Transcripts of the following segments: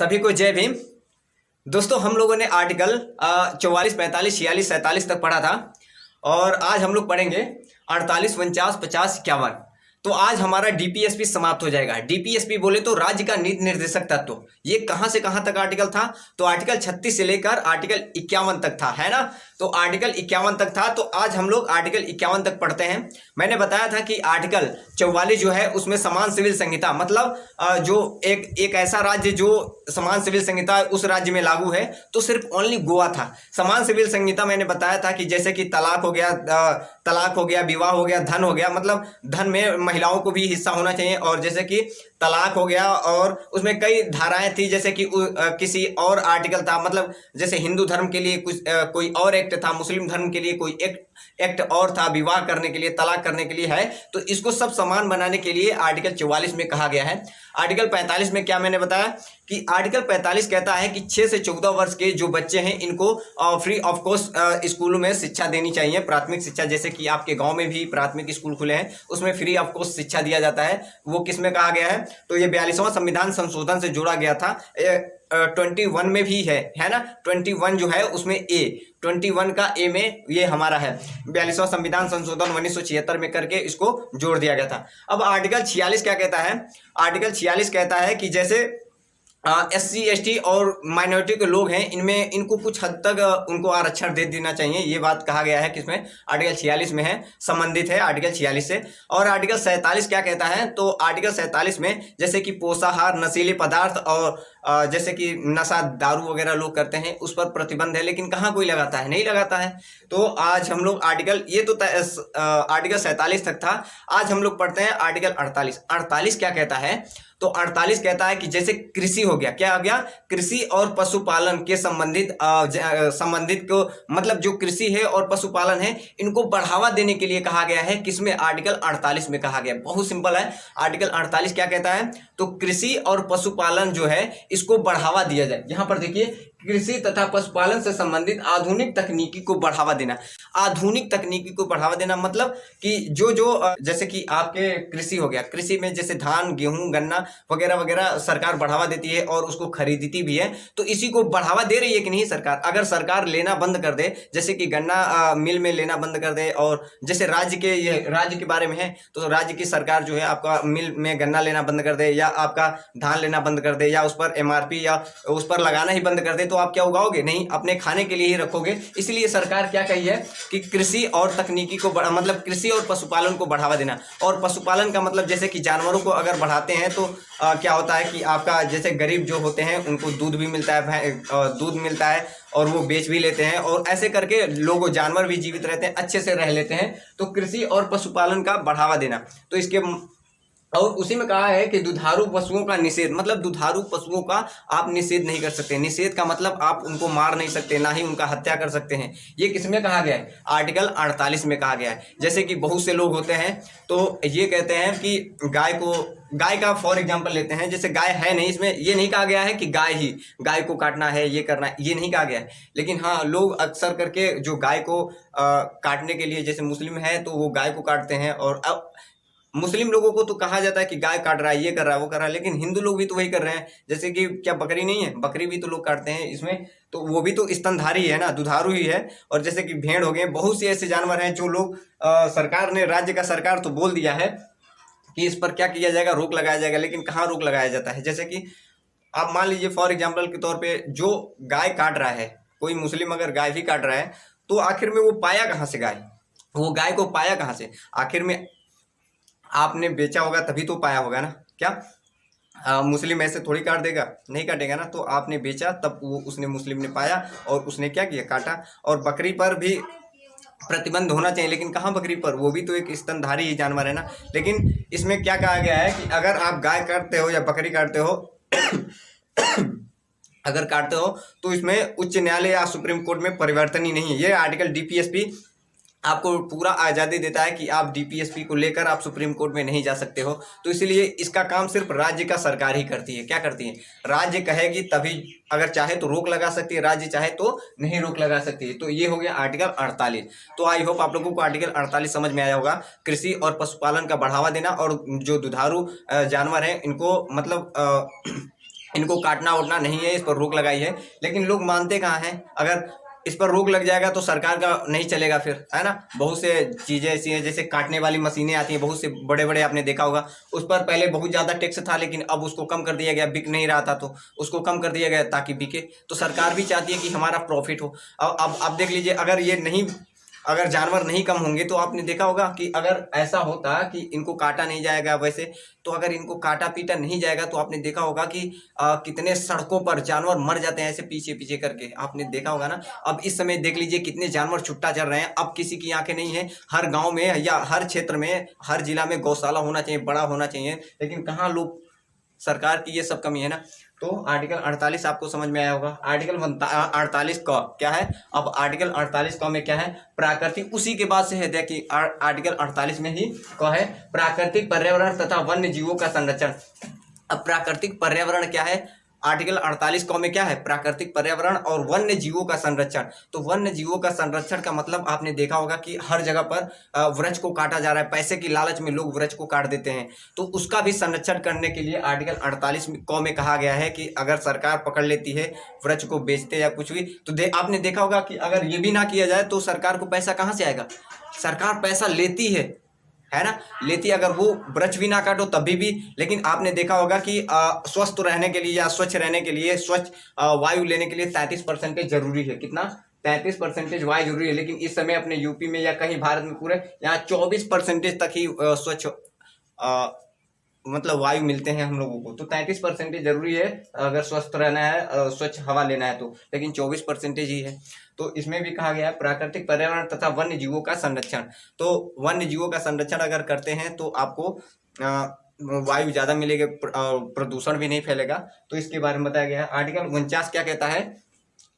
सभी को जय भीम। दोस्तों, हम लोगों ने आर्टिकल 44, 45, 46, 47 तक पढ़ा था और आज हम लोग पढ़ेंगे 48, 49, 50, 51। तो आज हमारा डीपीएसपी समाप्त हो जाएगा। डीपीएसपी बोले तो राज्य का नीति निर्देशक तत्व। ये कहां से कहां तक आर्टिकल था? तो आर्टिकल 36 से लेकर आर्टिकल 51 तक था, है ना। तो आर्टिकल 51 तक था। तो आज हम लोग आर्टिकल 51 तक पढ़ते हैं। मैंने बताया था कि आर्टिकल 44 जो है उसमें समान सिविल संहिता, मतलब जो एक ऐसा राज्य जो समान सिविल संहिता उस राज्य में लागू है, तो सिर्फ ओनली गोवा था। समान सिविल संहिता मैंने बताया था कि जैसे कि तलाक हो गया, विवाह हो गया, धन हो गया, मतलब धन में महिलाओं को भी हिस्सा होना चाहिए। और जैसे कि तलाक हो गया और उसमें कई धाराएं थी, जैसे कि किसी और आर्टिकल था, मतलब जैसे हिंदू धर्म के लिए कुछ कोई और एक्ट था, मुस्लिम धर्म के लिए कोई एक्ट और था, विवाह करने के लिए, तलाक करने के लिए है। तो इसको सब समान बनाने के लिए आर्टिकल 44 में कहा गया है। आर्टिकल 45 में क्या मैंने बताया कि आर्टिकल 45 कहता है कि 6 से 14 वर्ष के जो बच्चे हैं इनको फ्री ऑफ कॉस्ट स्कूलों में शिक्षा देनी चाहिए। प्राथमिक शिक्षा, जैसे कि आपके गांव में भी प्राथमिक स्कूल खुले हैं, उसमें फ्री ऑफ कॉस्ट शिक्षा दिया जाता है। वो किस में कहा गया है? तो ये 42वां संविधान संशोधन से जोड़ा गया था। 21 में भी है ना। 21 जो है उसमें ए, 21 का ए में ये हमारा है 42वां संविधान संशोधन 1976 में करके इसको जोड़ दिया गया था। अब आर्टिकल 46 क्या कहता है? आर्टिकल 46 कहता है कि जैसे SC ST और माइनॉरिटी के लोग हैं, इनमें इनको कुछ हद तक उनको आरक्षण दे देना चाहिए। ये बात कहा गया है किसमें? आर्टिकल 46 में है, संबंधित है आर्टिकल 46 से। और आर्टिकल 47 क्या कहता है? तो आर्टिकल 47 में जैसे कि पोषाहार, नशीले पदार्थ और जैसे कि नशा, दारू वगैरह लोग करते हैं, उस पर प्रतिबंध है। लेकिन कहाँ कोई लगाता है? नहीं लगाता है। तो आज हम लोग आर्टिकल, ये तो आर्टिकल 47 तक था। आज हम लोग पढ़ते हैं आर्टिकल 48। 48 क्या कहता है? तो 48 कहता है कि जैसे कृषि हो गया, क्या हो गया? कृषि और पशुपालन के संबंधित को, मतलब जो कृषि है और पशुपालन है, इनको बढ़ावा देने के लिए कहा गया है। किसमें? आर्टिकल 48 में कहा गया। बहुत सिंपल है। आर्टिकल 48 क्या कहता है? तो कृषि और पशुपालन जो है इसको बढ़ावा दिया जाए। यहां पर देखिए, कृषि तथा पशुपालन से संबंधित आधुनिक तकनीकी को बढ़ावा देना। आधुनिक तकनीकी को बढ़ावा देना मतलब कि जो जैसे कि आपके कृषि हो गया, कृषि में जैसे धान, गेहूं, गन्ना वगैरह वगैरह सरकार बढ़ावा देती है और उसको खरीदती भी है। तो इसी को बढ़ावा दे रही है कि नहीं सरकार? अगर सरकार लेना बंद कर दे, जैसे कि गन्ना मिल में लेना बंद कर दे, और जैसे राज्य के बारे में है, तो राज्य की सरकार जो है आपका मिल में गन्ना लेना बंद कर दे, या आपका धान लेना बंद कर दे, या उस पर MRP या उस पर लगाना ही बंद कर दे, तो आप क्या उगाओगे? नहीं, अपने खाने के लिए ही रखोगे। इसलिए सरकार क्या कही है कि कृषि और तकनीकी को मतलब कृषि और पशुपालन को बढ़ावा देना। और पशुपालन का मतलब जैसे कि जानवरों को अगर बढ़ाते हैं तो क्या होता है कि आपका जैसे गरीब जो होते हैं उनको दूध भी मिलता है, दूध मिलता है और वो बेच भी लेते हैं, और ऐसे करके लोग, जानवर भी जीवित रहते हैं, अच्छे से रह लेते हैं। तो कृषि और पशुपालन का बढ़ावा देना। तो इसके और उसी में कहा है कि दुधारू पशुओं का निषेध, मतलब दुधारू पशुओं का आप निषेध नहीं कर सकते। निषेध का मतलब आप उनको मार नहीं सकते, ना ही उनका हत्या कर सकते हैं। ये किसमें कहा गया है? आर्टिकल 48 में कहा गया है। जैसे कि बहुत से लोग होते हैं तो ये कहते हैं कि गाय का फॉर एग्जाम्पल लेते हैं, जैसे गाय है नहीं, इसमें ये नहीं कहा गया है कि गाय को काटना है, ये करना है, ये नहीं कहा गया है। लेकिन हाँ, लोग अक्सर करके जो गाय को काटने के लिए, जैसे मुस्लिम है तो वो गाय को काटते हैं, और मुस्लिम लोगों को तो कहा जाता है कि गाय काट रहा है, ये कर रहा है, वो कर रहा है, लेकिन हिंदू लोग भी तो वही कर रहे हैं। जैसे कि क्या बकरी नहीं है? बकरी भी तो लोग काटते हैं इसमें, तो वो भी तो स्तनधारी है ना, दुधारू ही है। और जैसे कि भेड़ हो गए, बहुत से ऐसे जानवर हैं जो लोग सरकार ने, राज्य का सरकार तो बोल दिया है कि इस पर क्या किया जाएगा, रोक लगाया जाएगा। लेकिन कहाँ रोक लगाया जाता है? जैसे कि आप मान लीजिए फॉर एग्जाम्पल के तौर पर, जो गाय काट रहा है, कोई मुस्लिम अगर गाय भी काट रहा है, तो आखिर में वो पाया कहाँ से गाय? वो गाय को पाया कहाँ से? आखिर में आपने बेचा होगा तभी तो पाया होगा ना। क्या मुस्लिम ऐसे थोड़ी काट देगा? नहीं काटेगा ना। तो आपने बेचा तब वो उसने, मुस्लिम ने पाया और उसने क्या किया? काटा। और बकरी पर भी प्रतिबंध होना चाहिए, लेकिन कहाँ बकरी पर? वो भी तो एक स्तनधारी ही जानवर है ना। लेकिन इसमें क्या कहा गया है कि अगर आप गाय काटते हो या बकरी काटते हो अगर काटते हो तो इसमें उच्च न्यायालय या सुप्रीम कोर्ट में परिवर्तन ही नहीं है। ये आर्टिकल डीपीएसपी आपको पूरा आज़ादी देता है कि आप डीपीएसपी को लेकर आप सुप्रीम कोर्ट में नहीं जा सकते हो। तो इसलिए इसका काम सिर्फ राज्य का सरकार ही करती है। क्या करती है? राज्य कहेगी तभी, अगर चाहे तो रोक लगा सकती है, राज्य चाहे तो नहीं रोक लगा सकती है। तो ये हो गया आर्टिकल 48। तो आई होप आप लोगों को आर्टिकल 48 समझ में आया होगा। कृषि और पशुपालन का बढ़ावा देना, और जो दुधारू जानवर हैं इनको मतलब इनको काटना उटना नहीं है, इस पर रोक लगाई है, लेकिन लोग मानते कहाँ हैं। अगर इस पर रोक लग जाएगा तो सरकार का नहीं चलेगा फिर, है ना। बहुत से चीज़ें ऐसी हैं, जैसे काटने वाली मशीनें आती हैं, बहुत से बड़े बड़े, आपने देखा होगा, उस पर पहले बहुत ज़्यादा टैक्स था, लेकिन अब उसको कम कर दिया गया, बिक नहीं रहा था तो उसको कम कर दिया गया ताकि बिके। तो सरकार भी चाहती है कि हमारा प्रॉफिट हो। अब देख लीजिए, अगर जानवर नहीं कम होंगे तो आपने देखा होगा कि अगर ऐसा होता कि इनको काटा नहीं जाएगा वैसे, तो अगर इनको काटा पीटा नहीं जाएगा तो आपने देखा होगा कि कितने सड़कों पर जानवर मर जाते हैं ऐसे पीछे पीछे करके, आपने देखा होगा ना। अब इस समय देख लीजिए कितने जानवर छुट्टा चल रहे हैं। अब किसी की आंखें नहीं है, हर गांव में या हर क्षेत्र में, हर जिला में गौशाला होना चाहिए, बड़ा होना चाहिए, लेकिन कहाँ लोग, सरकार की ये सब कमी है ना। तो आर्टिकल 48 आपको समझ में आया होगा। आर्टिकल 48 क क्या है, अब आर्टिकल 48 क में क्या है, प्राकृतिक, उसी के बाद से है देखिए आर्टिकल 48 में ही क है प्राकृतिक पर्यावरण तथा वन्य जीवों का संरक्षण। अब प्राकृतिक पर्यावरण क्या है, आर्टिकल 48 क में क्या है, प्राकृतिक पर्यावरण और वन्य जीवों का संरक्षण। तो वन्य जीवों का संरक्षण का मतलब आपने देखा होगा कि हर जगह पर वृक्ष को काटा जा रहा है, पैसे की लालच में लोग वृक्ष को काट देते हैं, तो उसका भी संरक्षण करने के लिए आर्टिकल 48 क में कहा गया है कि अगर सरकार पकड़ लेती है वृक्ष को बेचते या कुछ भी, तो आपने देखा होगा कि अगर ये भी ना किया जाए तो सरकार को पैसा कहाँ से आएगा। सरकार पैसा लेती है ना, लेती, अगर वो वृक्ष भी ना काटो तभी भी। लेकिन आपने देखा होगा कि स्वस्थ रहने के लिए या स्वच्छ रहने के लिए, स्वच्छ वायु लेने के लिए 33% जरूरी है। कितना, 33% वायु जरूरी है। लेकिन इस समय अपने यूपी में या कहीं भारत में पूरे यहाँ 24% तक ही स्वच्छ मतलब वायु मिलते हैं हम लोगों को। तो 33% जरूरी है अगर स्वस्थ रहना है, स्वच्छ हवा लेना है तो, लेकिन 24% ही है। तो इसमें भी कहा गया है प्राकृतिक पर्यावरण तथा वन्य जीवों का संरक्षण। तो वन्य जीवों का संरक्षण अगर करते हैं तो आपको वायु ज़्यादा मिलेगी, प्रदूषण भी नहीं फैलेगा। तो इसके बारे में बताया गया है। आर्टिकल 49 क्या कहता है,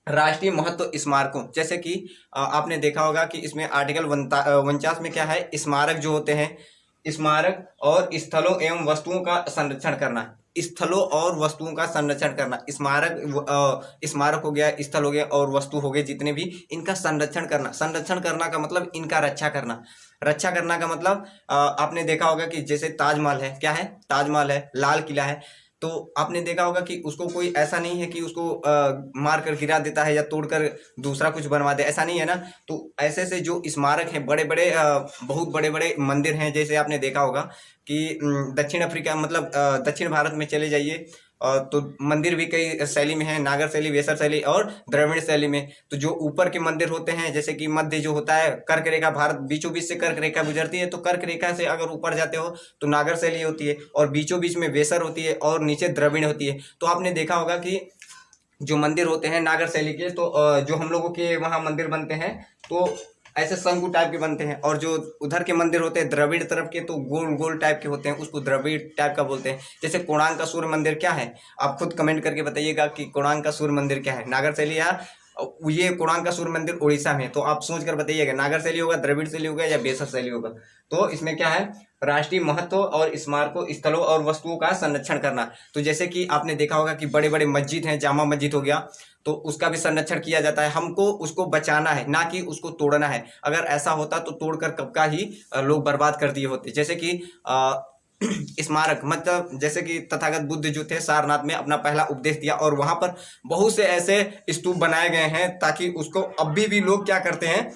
राष्ट्रीय महत्व स्मारकों, जैसे कि आपने देखा होगा कि इसमें आर्टिकल 49 में क्या है, स्मारक जो होते हैं, स्मारक और स्थलों एवं वस्तुओं का संरक्षण करना, स्थलों और वस्तुओं का संरक्षण करना। स्मारक हो गया, स्थल हो गया और वस्तु हो गए, जितने भी, इनका संरक्षण करना। संरक्षण करना का मतलब इनका रक्षा करना। रक्षा करना का मतलब आपने देखा होगा कि जैसे ताजमहल है, क्या है, ताजमहल है, लाल किला है, तो आपने देखा होगा कि उसको कोई ऐसा नहीं है कि उसको मार कर गिरा देता है या तोड़कर दूसरा कुछ बनवा दे, ऐसा नहीं है ना। तो ऐसे से जो स्मारक हैं, बड़े बड़े बहुत बड़े बड़े मंदिर हैं, जैसे आपने देखा होगा कि दक्षिण अफ्रीका, मतलब दक्षिण भारत में चले जाइए तो मंदिर भी कई शैली में है, नागर शैली, वेसर शैली और द्रविड़ शैली में। तो जो ऊपर के मंदिर होते हैं, जैसे कि मध्य जो होता है, कर्क रेखा, भारत बीचों बीच से कर्क रेखा गुजरती है, तो कर्क रेखा से अगर ऊपर जाते हो तो नागर शैली होती है, और बीचों बीच में वेसर होती है और नीचे द्रविड़ होती है। तो आपने देखा होगा कि जो मंदिर होते हैं नागर शैली के, तो जो हम लोगों के वहाँ मंदिर बनते हैं तो ऐसे शंकु टाइप के बनते हैं, और जो उधर के मंदिर होते हैं द्रविड़ तरफ के, तो गोल गोल टाइप के होते हैं, उसको द्रविड़ टाइप का बोलते हैं। जैसे कोणार्क का सूर्य मंदिर क्या है, आप खुद कमेंट करके बताइएगा कि कोणार्क का सूर्य मंदिर क्या है, नागर शैली या ये कोणार्क का सूर्य मंदिर उड़ीसा में। तो आप सोच कर बताइएगा, नागर शैली होगा, द्रविड़ शैली होगा या बेसर शैली होगा। तो इसमें क्या है, राष्ट्रीय महत्व और स्मारकों, स्थलों और वस्तुओं का संरक्षण करना। तो जैसे कि आपने देखा होगा कि बड़े बड़े मस्जिद हैं, जामा मस्जिद हो गया, तो उसका भी संरक्षण किया जाता है। हमको उसको बचाना है, ना कि उसको तोड़ना है। अगर ऐसा होता तो तोड़कर कब का ही लोग बर्बाद कर दिए होते। जैसे कि स्मारक, मतलब जैसे कि तथागत बुद्ध जो थे, सारनाथ में अपना पहला उपदेश दिया, और वहां पर बहुत से ऐसे स्तूप बनाए गए हैं ताकि उसको अभी भी लोग क्या करते हैं,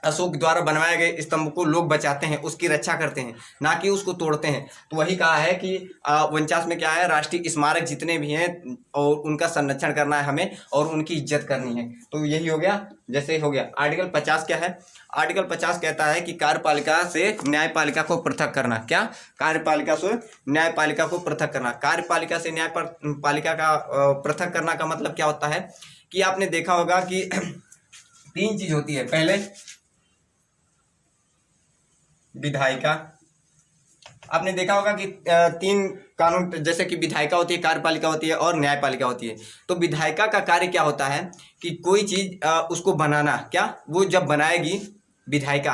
अशोक द्वारा बनवाए गए स्तंभ को लोग बचाते हैं, उसकी रक्षा करते हैं, ना कि उसको तोड़ते हैं। तो वही कहा है कि 49 में क्या है, राष्ट्रीय स्मारक जितने भी हैं और उनका संरक्षण करना है हमें, और उनकी इज्जत करनी है। तो यही हो गया, जैसे हो गया। आर्टिकल 50 क्या है, आर्टिकल 50 कहता है कि कार्यपालिका से न्यायपालिका को पृथक करना। क्या, कार्यपालिका से न्यायपालिका को पृथक करना। कार्यपालिका से न्यायपालिका का पृथक करना का मतलब क्या होता है कि आपने देखा होगा कि 3 चीज होती है। पहले विधायिका, आपने देखा होगा कि 3 कानून, जैसे कि विधायिका होती है, कार्यपालिका होती है और न्यायपालिका होती है। तो विधायिका का कार्य क्या होता है कि कोई चीज उसको बनाना, क्या, वो जब बनाएगी विधायिका,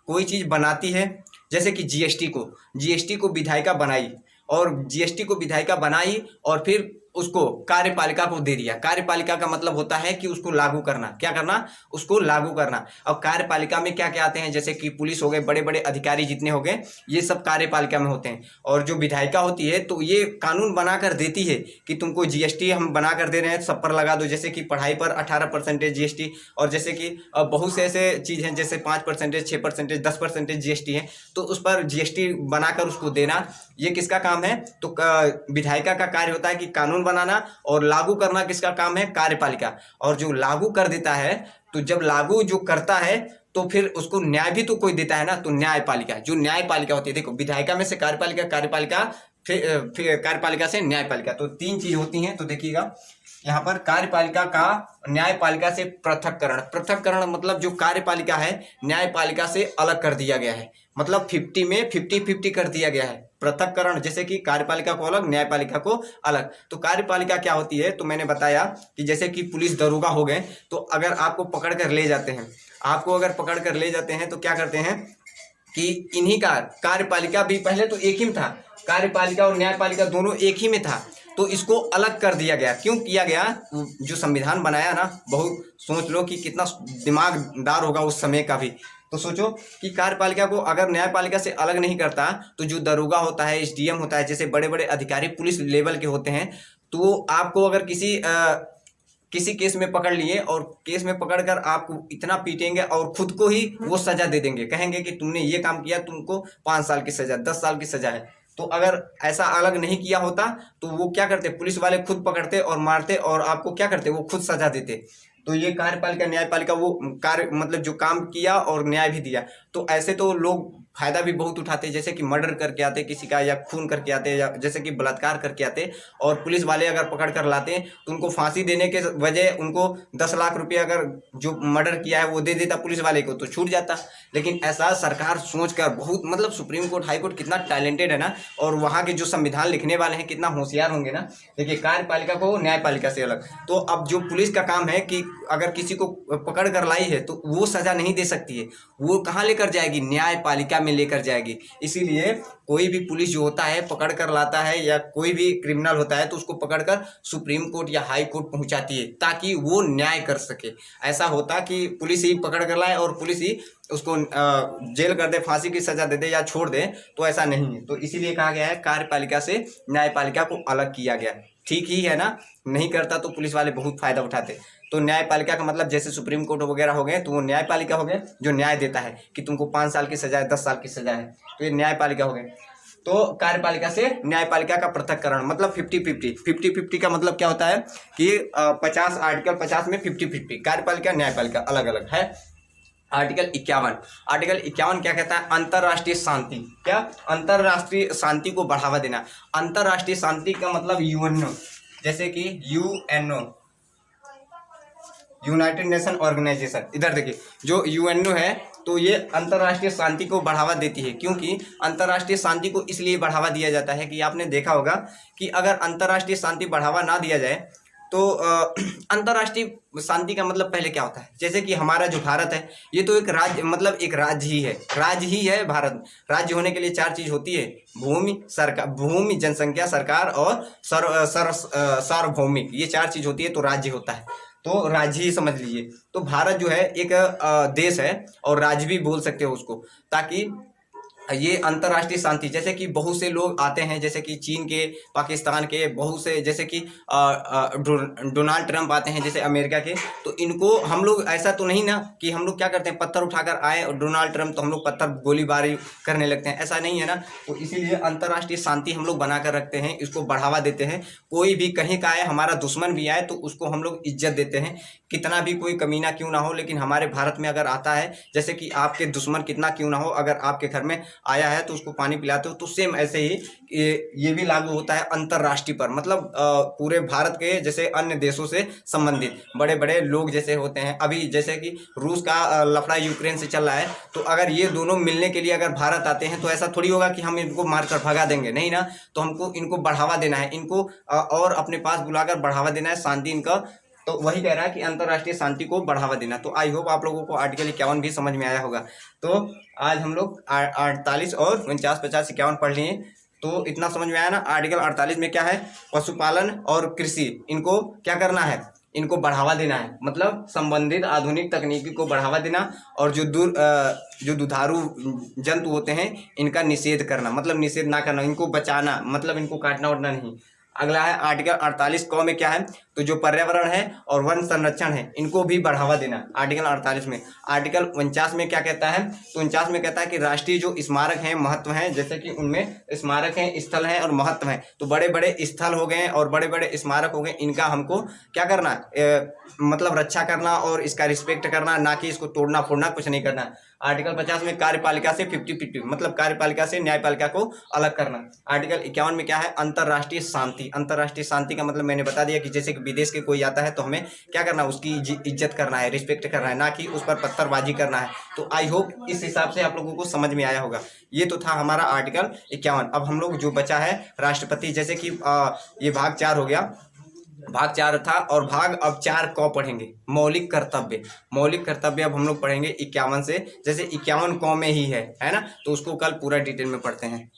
कोई चीज बनाती है, जैसे कि जीएसटी को विधायिका बनाई, और जीएसटी को विधायिका बनाई और फिर उसको कार्यपालिका को दे दिया। कार्यपालिका का मतलब होता है कि उसको लागू करना। क्या करना? उसको लागू करना। और कार्यपालिका में क्या क्या आते हैं, जैसे कि पुलिस हो गए, बड़े बड़े अधिकारी जितने हो गए, ये सब कार्यपालिका में होते हैं। और जो विधायिका होती है तो ये कानून बनाकर देती है कि तुमको जीएसटी हम बना कर दे रहे हैं, सब पर लगा दो। जैसे कि पढ़ाई पर 18% जीएसटी, और जैसे कि बहुत से ऐसे चीज़ हैं जैसे 5%, 6%, 10% जीएसटी है, तो उस पर जीएसटी बनाकर उसको देना, ये किसका काम है? तो विधायिका का कार्य होता है कि कानून बनाना, और लागू करना किसका काम है? कार्यपालिका। और जो लागू कर देता है, तो जब लागू जो करता है तो फिर उसको न्याय भी तो कोई देता है ना, तो न्यायपालिका। जो न्यायपालिका होती है, देखो विधायिका में से कार्यपालिका, कार्यपालिका फिर कार्यपालिका से न्यायपालिका, तो तीन चीज होती हैं। तो देखिएगा यहाँ पर कार्यपालिका का न्यायपालिका से पृथक्करण। पृथक्करण मतलब जो कार्यपालिका है न्यायपालिका से अलग कर दिया गया है, मतलब 50 में 50-50 कर दिया गया है। पृथक्करण जैसे कि कार्यपालिका को अलग, न्यायपालिका को अलग। तो कार्यपालिका क्या होती है? तो मैंने बताया कि जैसे कि पुलिस दरोगा हो गए, तो अगर आपको पकड़ कर ले जाते हैं, आपको अगर पकड़ कर ले जाते हैं तो क्या करते हैं कि इन्हीं का कार्यपालिका भी पहले तो एक ही में था, कार्यपालिका और न्यायपालिका दोनों एक ही में था, तो इसको अलग कर दिया गया। क्यों किया गया? जो संविधान बनाया ना, बहुत सोच लो कि कितना दिमागदार होगा उस समय का भी। तो सोचो कि कार्यपालिका को अगर न्यायपालिका से अलग नहीं करता, तो जो दरोगा होता है, एसडीएम होता है, जैसे बड़े बड़े अधिकारी पुलिस लेवल के होते हैं, तो आपको अगर किसी केस में पकड़ लिए, और केस में पकड़कर आपको इतना पीटेंगे और खुद को ही वो सजा दे देंगे, कहेंगे कि तुमने ये काम किया, तुमको 5 साल की सजा, 10 साल की सजा है। तो अगर ऐसा अलग नहीं किया होता तो वो क्या करते? पुलिस वाले खुद पकड़ते और मारते, और आपको क्या करते? वो खुद सजा देते। तो ये कार्यपालिका न्यायपालिका वो कार्य मतलब जो काम किया और न्याय भी दिया। तो ऐसे तो लोग फायदा भी बहुत उठाते, जैसे कि मर्डर करके आते किसी का, या खून करके आते, या जैसे कि बलात्कार करके आते, और पुलिस वाले अगर पकड़ कर लाते तो उनको फांसी देने के वजह उनको 10 लाख रुपये अगर जो मर्डर किया है वो दे देता पुलिस वाले को, तो छूट जाता। लेकिन ऐसा सरकार सोचकर बहुत, मतलब सुप्रीम कोर्ट, हाई कोर्ट कितना टैलेंटेड है ना, और वहाँ के जो संविधान लिखने वाले हैं कितना होशियार होंगे ना। देखिए कार्यपालिका को न्यायपालिका से अलग। तो अब जो पुलिस का काम है कि अगर किसी को पकड़ कर लाई है तो वो सजा नहीं दे सकती है, वो कहाँ लेकर जाएगी? न्यायपालिका में लेकर जाएगी। इसीलिए कोई भी पुलिस जो होता है पकड़ कर लाता है, या कोई भी क्रिमिनल होता है तो उसको पकड़कर सुप्रीम कोर्ट या हाई कोर्ट पहुंचाती है, ताकि वो न्याय कर सके। ऐसा होता कि पुलिस ही पकड़ कर लाए और पुलिस ही उसको जेल कर दे, फांसी की सजा दे दे या छोड़ दे, तो ऐसा नहीं है। तो इसीलिए कहा गया है कार्यपालिका से न्यायपालिका को अलग किया गया। ठीक ही है ना? नहीं करता तो पुलिस वाले बहुत फायदा उठाते। तो न्यायपालिका का मतलब जैसे सुप्रीम कोर्ट वगैरह हो गए, तो वो न्यायपालिका हो गए जो न्याय देता है कि तुमको 5 साल की सजा है, 10 साल की सजा है, तो ये न्यायपालिका हो गए। तो कार्यपालिका से न्यायपालिका का पृथक्करण मतलब 50-50 का मतलब क्या होता है कि 50 आर्टिकल 50 में 50-50 कार्यपालिका न्यायपालिका अलग अलग है। आर्टिकल 51 क्या कहता है? अंतरराष्ट्रीय शांति। क्या? अंतरराष्ट्रीय शांति को बढ़ावा देना। अंतरराष्ट्रीय शांति का मतलब यूएनओ, जैसे कि यूएनओ, यूनाइटेड नेशन ऑर्गेनाइजेशन। इधर देखिए जो यूएनओ है तो ये अंतर्राष्ट्रीय शांति को बढ़ावा देती है। क्योंकि अंतर्राष्ट्रीय शांति को इसलिए बढ़ावा दिया जाता है कि आपने देखा होगा कि अगर अंतर्राष्ट्रीय शांति बढ़ावा ना दिया जाए तो अंतर्राष्ट्रीय शांति का मतलब पहले क्या होता है? जैसे कि हमारा जो भारत है ये तो एक राज्य, मतलब एक राज्य ही है भारत। राज्य होने के लिए 4 चीज होती है: भूमि, सरकार, भूमि, जनसंख्या, सरकार और सार्वभौमिक। ये 4 चीज होती है तो राज्य होता है। तो राज्य ही समझ लीजिए। तो भारत जो है एक देश है, और राज्य भी बोल सकते हो उसको, ताकि ये अंतर्राष्ट्रीय शांति, जैसे कि बहुत से लोग आते हैं, जैसे कि चीन के, पाकिस्तान के, बहुत से, जैसे कि डोनाल्ड ट्रंप आते हैं जैसे अमेरिका के, तो इनको हम लोग ऐसा तो नहीं ना कि हम लोग क्या करते हैं, पत्थर उठाकर आए और डोनाल्ड ट्रंप तो हम लोग पत्थर गोलीबारी करने लगते हैं, ऐसा नहीं है ना। तो इसीलिए अंतर्राष्ट्रीय शांति हम लोग बना कर रखते हैं, इसको बढ़ावा देते हैं। कोई भी कहीं का आए, हमारा दुश्मन भी आए तो उसको हम लोग इज्जत देते हैं, कितना भी कोई कमीना क्यों ना हो। लेकिन हमारे भारत में अगर आता है, जैसे कि आपके दुश्मन कितना क्यों ना हो, अगर आपके घर में आया है तो उसको पानी पिलाते हो, तो सेम ऐसे ही ये भी लागू होता है अंतर्राष्ट्रीय पर, मतलब पूरे भारत के जैसे अन्य देशों से संबंधित बड़े बड़े लोग जैसे होते हैं। अभी जैसे कि रूस का लफड़ा यूक्रेन से चल रहा है, तो अगर ये दोनों मिलने के लिए अगर भारत आते हैं तो ऐसा थोड़ी होगा कि हम इनको मारकर भगा देंगे, नहीं ना। तो हमको इनको बढ़ावा देना है, इनको और अपने पास बुलाकर बढ़ावा देना है शांति इनका। तो वही कह रहा है कि अंतर्राष्ट्रीय शांति को बढ़ावा देना। तो आई होप आप लोगों को आर्टिकल 51 भी समझ में आया होगा। तो आज हम लोग 48 और 49, 50, 51 पढ़ लिए। तो इतना समझ में आया ना। आर्टिकल 48 में क्या है, पशुपालन और कृषि, इनको क्या करना है, इनको बढ़ावा देना है, मतलब संबंधित आधुनिक तकनीकी को बढ़ावा देना, और जो दुधारू जंतु होते हैं इनका निषेध करना, मतलब निषेध ना करना, इनको बचाना, मतलब इनको काटना उटना नहीं। अगला है आर्टिकल 48 क में क्या है, तो जो पर्यावरण है और वन संरक्षण है इनको भी बढ़ावा देना, आर्टिकल 48 में। आर्टिकल 49 में क्या कहता है, तो 49 में कहता है कि राष्ट्रीय जो स्मारक हैं, महत्व हैं, जैसे कि उनमें स्मारक हैं, स्थल हैं और महत्व हैं, तो बड़े बड़े स्थल हो गए और बड़े बड़े स्मारक हो गए, इनका हमको क्या करना, मतलब रक्षा करना और इसका रिस्पेक्ट करना, ना कि इसको तोड़ना फोड़ना, कुछ नहीं करना। आर्टिकल 50 में कार्यपालिका से 50-50, मतलब कार्यपालिका से न्यायपालिका को अलग करना। आर्टिकल 51 में क्या है, अंतर्राष्ट्रीय शांति। अंतर्राष्ट्रीय शांति का मतलब मैंने बता दिया कि जैसे कि विदेश के कोई आता है तो हमें क्या करना, उसकी इज्जत करना है, रिस्पेक्ट करना है, ना कि उस पर पत्थरबाजी करना है। तो आई होप इस हिसाब से आप लोगों को समझ में आया होगा। ये तो था हमारा आर्टिकल 51। अब हम लोग जो बचा है राष्ट्रपति, जैसे कि ये भाग 4 हो गया, भाग 4 था, और भाग अब 4 क पढ़ेंगे, मौलिक कर्तव्य। मौलिक कर्तव्य अब हम लोग पढ़ेंगे 51 से, जैसे 51 क में ही है ना, तो उसको कल पूरा डिटेल में पढ़ते हैं।